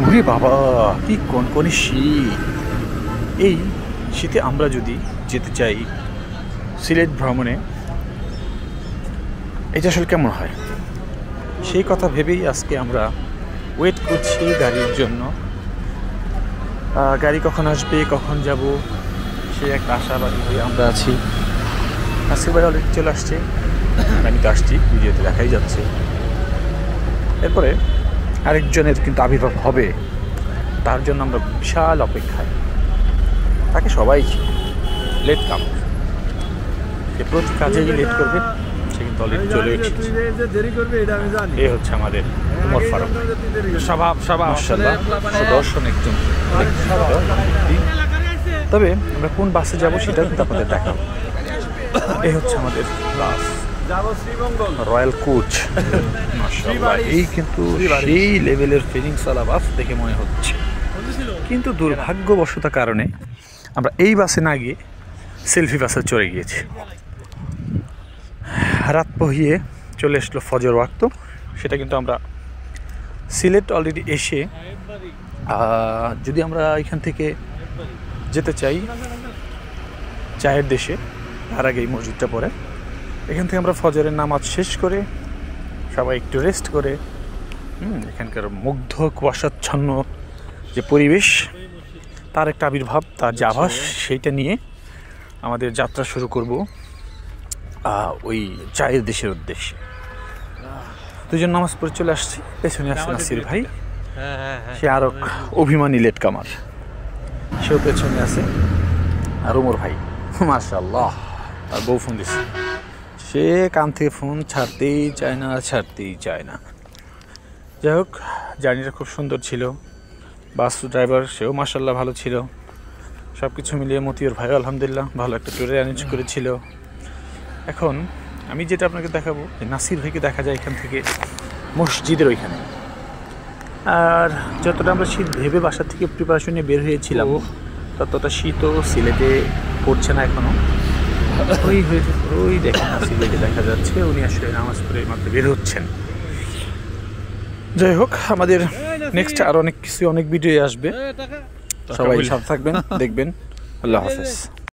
ওরে বাবা, কি কনকনে শীত! এই শীতে আমরা যদি যেতে চাই সিলেট ভ্রমণে, এটা আসলে কেমন হয় সেই কথা ভেবেই আজকে আমরা ওয়েট করছি গাড়ির জন্য। গাড়ি কখন আসবে, কখন যাব, সে একটা আশাবাদী হয়ে আমরা আছি। আজকে ভাই অলরেডি চলে আসছে, আমি তো আসছি, ভিডিওতে দেখাই যাচ্ছে। এরপরে আরেকজনের কিন্তু আবির্ভাব হবে, তার জন্য আমরা বিশাল অপেক্ষায়। তাকে সবাই লেট কাম, সে প্রতি কাজেই লেট করবে, সে কিন্তু অলরেডি চলে এসেছে। এ হচ্ছে আমাদের উমর ফারুক, মাশাআল্লাহ সুদর্শন একজন। তবে আমরা কোন বাসে যাব সেটা কিন্তু আপনাদের দেখাবো। এই হচ্ছে আমাদের বাস, রয়্যাল কোচ। মাশাআল্লাহ, এই কিন্তু সেই লেভেলের ফিলিংসওয়ালা বাস দেখে মনে হচ্ছে। কিন্তু দুর্ভাগ্যবশত কারণে আমরা এই বাসে না গিয়ে সেলফি বাসে চড়ে গিয়েছি। রাত পহিয়ে চলে আসলো ফজর ওয়াক্ত। সেটা কিন্তু আমরা সিলেট অলরেডি এসে, যদি আমরা এখান থেকে যেতে চাই চায়ের দেশে, তার আগে এই মসজিদটা পড়ে, এখান থেকে আমরা ফজরের নামাজ শেষ করে সবাই একটু রেস্ট করে এখানকার মুগ্ধ কুয়াশাচ্ছন্ন যে পরিবেশ, তার একটা আবির্ভাব, তার যে আভাস, সেইটা নিয়ে আমাদের যাত্রা শুরু করব ওই চায়ের দেশের উদ্দেশ্যে। দুজন নামাজ পড়ে চলে আসছি, পেছনে আসছে নাসির ভাই, সে আরো অভিমানী লেট কামার, সেও পেছনে আছে। আর উমর ভাই, মাশাআল্লাহ, আর বউ ফোন দিচ্ছে, সে কান থেকে ফোন ছাড়তেই চায় না। যাই হোক, জার্নিটা খুব সুন্দর ছিল। বাস ড্রাইভার সেও মাশাআল্লাহ ভালো ছিল। সব কিছু মিলিয়ে মতিউর ভাইও আলহামদুলিল্লাহ ভালো একটা ট্যুরে অ্যারেঞ্জ করেছিল। এখন আমি যেটা আপনাকে দেখাবো, নাসির ভাইকে দেখা যায় এখান থেকে মসজিদের ওইখানে। আর যতটা আমরা শীত ভেবে বাসা থেকে প্রিপারেশন নিয়ে বের হয়েছিলাম, ততটা শীতও সিলেটে পড়ছে না এখনও। ওই দেখেন নাসির ভাইকে দেখা যাচ্ছে, উনি আসলে নামাজ পড়ে মাত্র বের হচ্ছেন। যাই হোক, আমাদের নেক্সট আর অনেক ভিডিও আসবে, সবাই সাথে থাকবেন, দেখবেন। আল্লাহ হাফেজ।